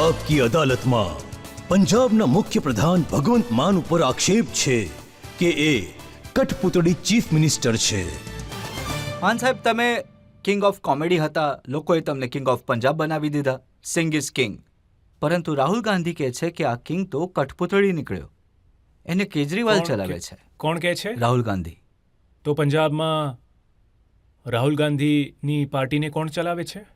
आपकी અદાલતમાં પંજાબના મુખ્ય પ્રધાન ભગવંત માન ઉપર આક્ષેપ છે કે એ કઠપૂતળી ચીફ મિનિસ્ટર છે. માન સાહેબ, તમે કિંગ ઓફ કોમેડી હતા, લોકોએ તમને કિંગ ઓફ પંજાબ બનાવી દીધા. સિંગ ઇઝ કિંગ. પરંતુ રાહુલ ગાંધી કહે છે કે આ કિંગ તો કઠપૂતળી નીકળ્યો, એને કેજરીવાલ ચલાવે છે. કોણ કહે છે? રાહુલ ગાંધી. તો પંજાબમાં રાહુલ ગાંધીની પાર્ટીને કોણ ચલાવે છે?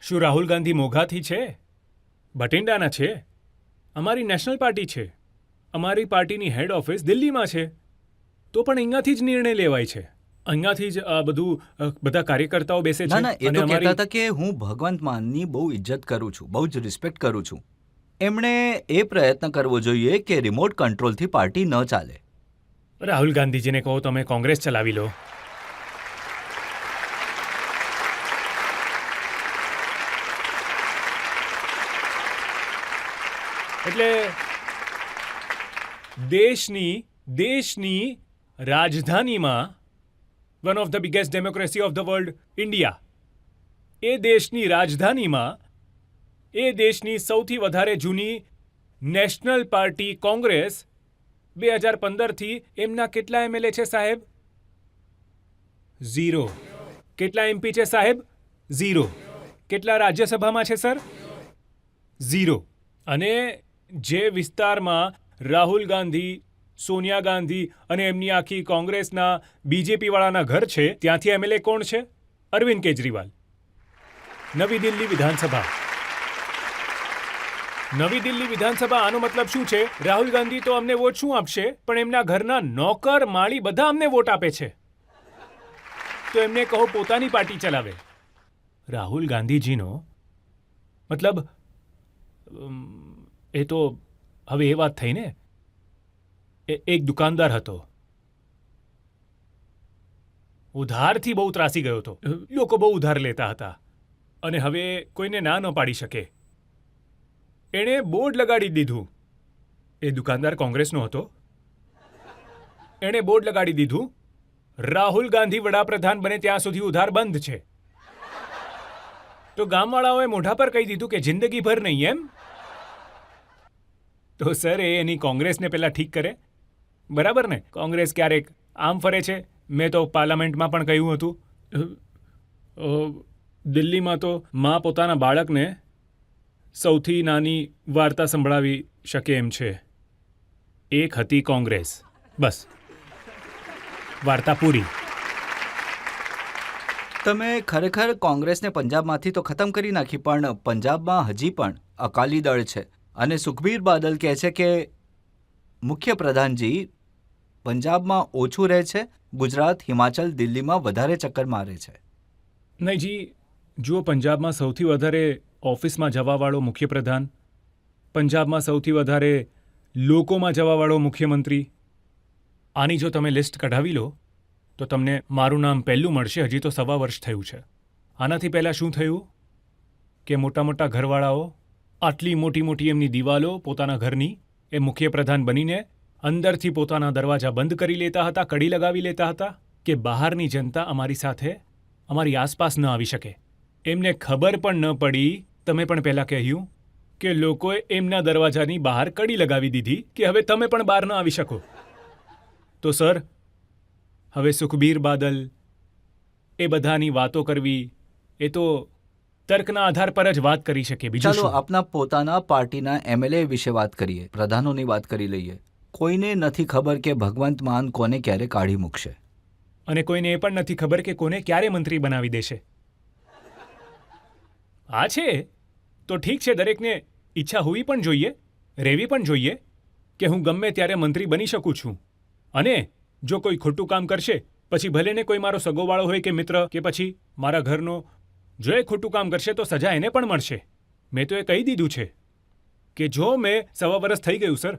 શું રાહુલ ગાંધી મોઘાથી છે? બટિંડાના છે? અમારી નેશનલ પાર્ટી છે. અમારી પાર્ટીની હેડ ઓફિસ દિલ્હીમાં છે. તો પણ અહીંયાથી જ નિર્ણય લેવાય છે. અહીંયાથી જ બધા કાર્યકર્તાઓ બેસે છે. ના, એ તો કહેતા હતા કે હું ભગવંત માનની બહુ ઇજ્જત કરું છું, બહુ જ રિસ્પેક્ટ કરું છું. એમણે એ પ્રયત્ન કરવો જોઈએ કે રિમોટ કંટ્રોલથી પાર્ટી ન ચાલે. રાહુલ ગાંધીજીને કહો તમે કોંગ્રેસ ચલાવી લો. એટલે દેશની રાજધાનીમાં one of the biggest democracy of the world India, એ દેશની રાજધાનીમાં એ દેશની સૌથી વધારે જૂની નેશનલ પાર્ટી કોંગ્રેસ 2015થી એમના કેટલા એમએલએ છે સાહેબ? 0. કેટલા એમપી છે સાહેબ? 0. કેટલા રાજ્યસભામાં છે સર? 0. અને જે વિસ્તારમાં રાહુલ ગાંધી, સોનિયા ગાંધી અને એમની આખી કોંગ્રેસના બીજેપી વાળાના ઘર છે, ત્યાંથી એમએલએ કોણ છે? અરવિંદ કેજરીવાલ. નવી દિલ્હી વિધાનસભા. નવી દિલ્હી વિધાનસભા, આનો મતલબ શું છે? રાહુલ ગાંધી તો અમને વોટ શું આપશે, પણ એમના ઘરના નોકર માળી બધા અમને વોટ આપે છે. તો એમને કહો પોતાની પાર્ટી ચલાવે. રાહુલ ગાંધીજીનો મતલબ એ તો હવે એ વાત થઈ ને, એક દુકાનદાર હતો, ઉધારથી બહુ ત્રાસી ગયો હતો. લોકો બહુ ઉધાર લેતા હતા અને હવે કોઈને ના ન પાડી શકે. એણે બોર્ડ લગાડી દીધું. એ દુકાનદાર કોંગ્રેસનો હતો. એણે બોર્ડ લગાડી દીધું, રાહુલ ગાંધી વડાપ્રધાન બને ત્યાં સુધી ઉધાર બંધ છે. તો ગામવાળાઓએ મોઢા પર કહી દીધું કે જિંદગીભર નહીં એમ. તો સર એની કોંગ્રેસને પહેલાં ઠીક કરે, બરાબર ને? કોંગ્રેસ ક્યારેક આમ ફરે છે. મેં તો પાર્લામેન્ટમાં પણ કહ્યું હતું, દિલ્હીમાં તો મા પોતાના બાળકને સૌથી નાની વાર્તા સંભળાવી શકે એમ છે. એક હતી કોંગ્રેસ, બસ વાર્તા પૂરી. તમે ખરેખર કોંગ્રેસને પંજાબમાંથી તો ખતમ કરી નાખી, પણ પંજાબમાં હજી પણ અકાલી દળ છે. અને સુખબીર બાદલ કહે છે કે મુખ્ય પ્રધાનજી પંજાબમાં ઓછું રહે છે, ગુજરાત, હિમાચલ, દિલ્હીમાં વધારે ચક્કર મારે છે. નહીં જી, જુઓ, પંજાબમાં સૌથી વધારે ઓફિસમાં જવાવાળો મુખ્યપ્રધાન, પંજાબમાં સૌથી વધારે લોકોમાં જવાવાળો મુખ્યમંત્રી. આની જો તમે લિસ્ટ કઢાવી લો તો તમને મારું નામ પહેલું મળશે. હજી તો 1.25 વર્ષ થયું છે. આનાથી પહેલાં શું થયું કે મોટા મોટા ઘરવાળાઓ આટલી મોટી મોટી એમની દિવાલો પોતાના ઘરની, એ મુખ્યપ્રધાન બનીને અંદરથી પોતાના દરવાજા બંધ કરી લેતા હતા, કડી લગાવી લેતા હતા કે બહારની જનતા અમારી સાથે, અમારી આસપાસ ન આવી શકે. એમને ખબર પણ ન પડી, તમે પણ પહેલાં કહ્યું કે લોકોએ એમના દરવાજાની બહાર કડી લગાવી દીધી કે હવે તમે પણ બહાર ન આવી શકો. તો સર, હવે સુખબીર બાદલ એ બધાની વાતો કરવી, એ તો તર્કના આધાર પર જ વાત કરી શકે. બીજું ચાલો આપના પોતાના પાર્ટીના એમએલએ વિશે વાત કરીએ, પ્રધાનોની વાત કરી લઈએ. કોઈને નથી ખબર કે ભગવંત માન કોને ક્યારે કાઢી મૂકશે, અને કોઈને એ પણ નથી ખબર કે કોને ક્યારે મંત્રી બનાવી દેશે. આ છે તો ઠીક છે, દરેકને ઈચ્છા હોવી પણ જોઈએ, રહેવી પણ જોઈએ કે હું ગમે ત્યારે મંત્રી બની શકું છું. અને જો કોઈ ખોટું કામ કરશે, પછી ભલે ને કોઈ મારો સગોવાળો હોય કે મિત્ર કે પછી મારા ઘરનો, જો એ ખોટું કામ કરશે તો સજા એને પણ મળશે. મેં તો એ કહી દીધું છે કે જો મેં 1.25 વર્ષ થઈ ગયું સર,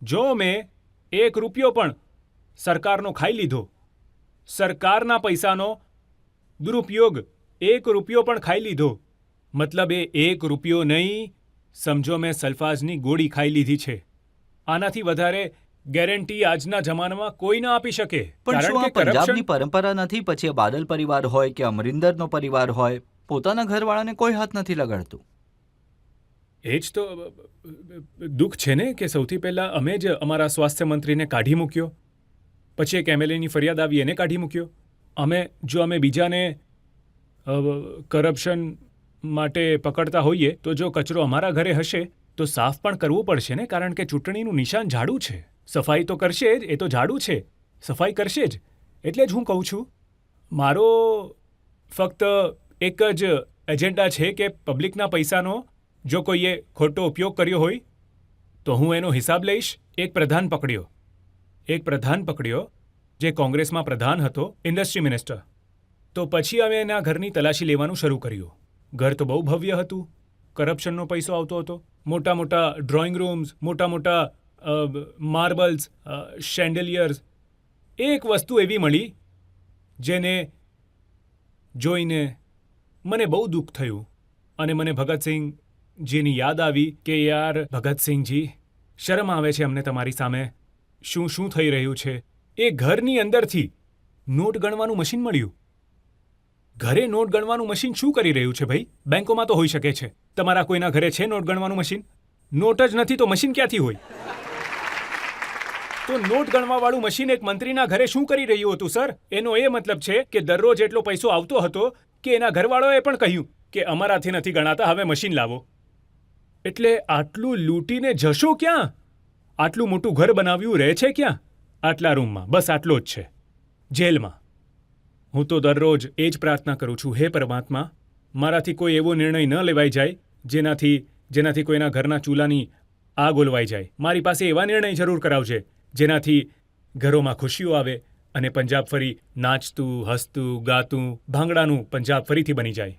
જો મેં 1 રૂપિયો પણ સરકારનો ખાઈ લીધો, સરકારના પૈસાનો દુરુપયોગ 1 રૂપિયો પણ ખાઈ લીધો, મતલબ એ 1 રૂપિયો નહીં, સમજો મેં સલ્ફાઝની ગોળી ખાઈ લીધી છે. આનાથી વધારે ગેરંટી આજના જમાનામાં કોઈ ના આપી શકે. પણ શું આ પંજાબની પરંપરા નથી? પછી બાદલ પરિવાર હોય કે અમરિંદરનો પરિવાર હોય, પોતાના ઘરવાળાને કોઈ હાથ નથી લગાડતું. એ જ તો દુઃખ છે ને કે સૌથી પહેલાં અમે જ અમારા સ્વાસ્થ્ય મંત્રીને કાઢી મૂક્યો, પછી એક એમએલએની ફરિયાદ આવી એને કાઢી મૂક્યો. જો અમે બીજાને કરપ્શન માટે પકડતા હોઈએ તો જો કચરો અમારા ઘરે હશે તો સાફ પણ કરવું પડશે ને, કારણ કે ચૂંટણીનું નિશાન ઝાડુ છે. સફાઈ તો કરશે જ, એ તો ઝાડુ છે, સફાઈ કરશે જ. એટલે જ હું કહું છું, મારો ફક્ત એક જ એજન્ડા છે કે પબ્લિકના પૈસાનો જો કોઈએ ખોટો ઉપયોગ કર્યો હોય તો હું એનો હિસાબ લઈશ. એક પ્રધાન પકડ્યો જે કોંગ્રેસમાં પ્રધાન હતો, ઇન્ડસ્ટ્રી મિનિસ્ટર. તો પછી અમે એના ઘરની તલાશી લેવાનું શરૂ કર્યું. ઘર તો બહુ ભવ્ય હતું, કરપ્શનનો પૈસો આવતો હતો. મોટા મોટા ડ્રોઈંગ રૂમ્સ, મોટા મોટા માર્બલ્સ, શેન્ડેલિયર્સ. એક વસ્તુ એવી મળી જેને જોઈને મને બહુ દુઃખ થયું અને મને ભગતસિંહજીની યાદ આવી કે યાર ભગતસિંહજી, શરમ આવે છે અમને તમારી સામે. શું થઈ રહ્યું છે? એ ઘરની અંદરથી નોટ ગણવાનું મશીન મળ્યું. ઘરે નોટ ગણવાનું મશીન શું કરી રહ્યું છે ભાઈ? બેંકોમાં તો હોઈ શકે છે. તમારા કોઈના ઘરે છે નોટ ગણવાનું મશીન? નોટ જ નથી તો મશીન ક્યાંથી હોય? તો નોટ ગણવાવાળું મશીન એક મંત્રીના ઘરે શું કરી રહ્યું હતું સર? એનો એ મતલબ છે કે દરરોજ એટલો પૈસો આવતો હતો કે એના ઘરવાળાએ પણ કહ્યું કે અમારાથી નથી ગણાતા, હવે મશીન લાવો. એટલે આટલું લૂંટીને જશો ક્યાં? આટલું મોટું ઘર બનાવ્યું રહે છે ક્યાં? આટલા રૂમમાં, બસ આટલો જ છે, જેલમાં. હું તો દરરોજ એ જ પ્રાર્થના કરું છું, હે પરમાત્મા, મારાથી કોઈ એવો નિર્ણય ન લેવાઈ જાય જેનાથી કોઈના ઘરના ચૂલાની આગ ઓલવાઈ જાય. મારી પાસે એવા નિર્ણય જરૂર કરાવજે જેનાથી ઘરોમાં ખુશીઓ આવે અને પંજાબ ફરી નાચતું, હસતું, ગાતું, ભાંગડાનું પંજાબ ફરીથી બની જાય.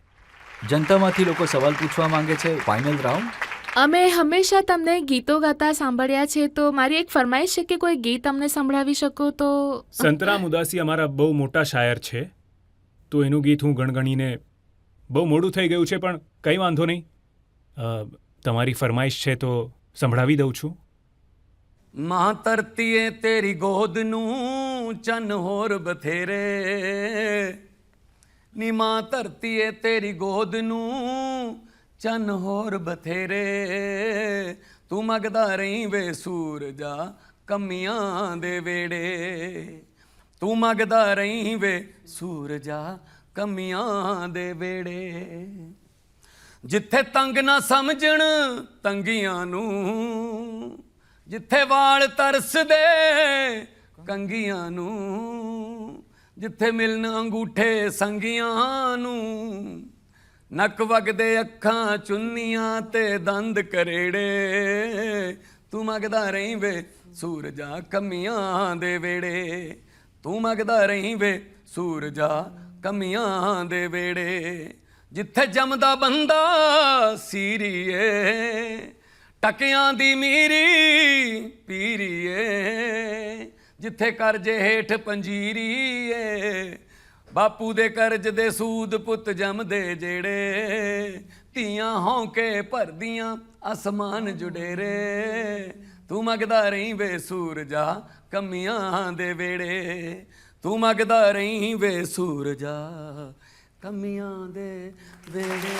જનતામાંથી લોકો સવાલ પૂછવા માંગે છે. Final round. અમે હંમેશા તમને ગીતો ગાતા સાંભળ્યા છે, તો મારી એક ફરમાઈશ છે કે કોઈ ગીત અમને સંભળાવી શકો તો. સંતરામ ઉદાસી અમારા બહુ મોટા શાયર છે, તો એનું ગીત હું ગણગણીને બહુ મોડું થઈ ગયું છે, પણ કંઈ વાંધો નહીં. તમારી ફરમાઈશ છે તો સંભળાવી દઉં છું. मां तरतीए तेरी गोदनूं चन होर बथेरे नी मां तरतीए तेरी गोदनूं चन होर बथेरे तू मगदा रही वे सूरजा कमियां दे वेड़े तू मगदा रही वे सूरजा कमियां दे वेड़े जिथे तंग ना समझण तंगियां नूं जिथे वाल तरसदे कंगियां नूं जिथे मिलन अंगूठे संगियां नूं नक वगदे अखां चुन्नियां ते दंद करेड़े तू मगदा रही वे सूरजा कमियां दे वेड़े तू मगदा रही वे सूरजा कमियां दे वेड़े जिथे जमदा बंदा सीरीए टकियां दी मीरी पीरीए जिथे करजे हेठ पंजीरीए बापू दे करज दे सूद पुत जमदे जेड़े धीआं हौंके भरदियां आसमान जुडेरे तू मगदा रही वे सूरजा कमियां दे वेड़े तू मगदा रही वे सूरजा कमियां दे वेड़े।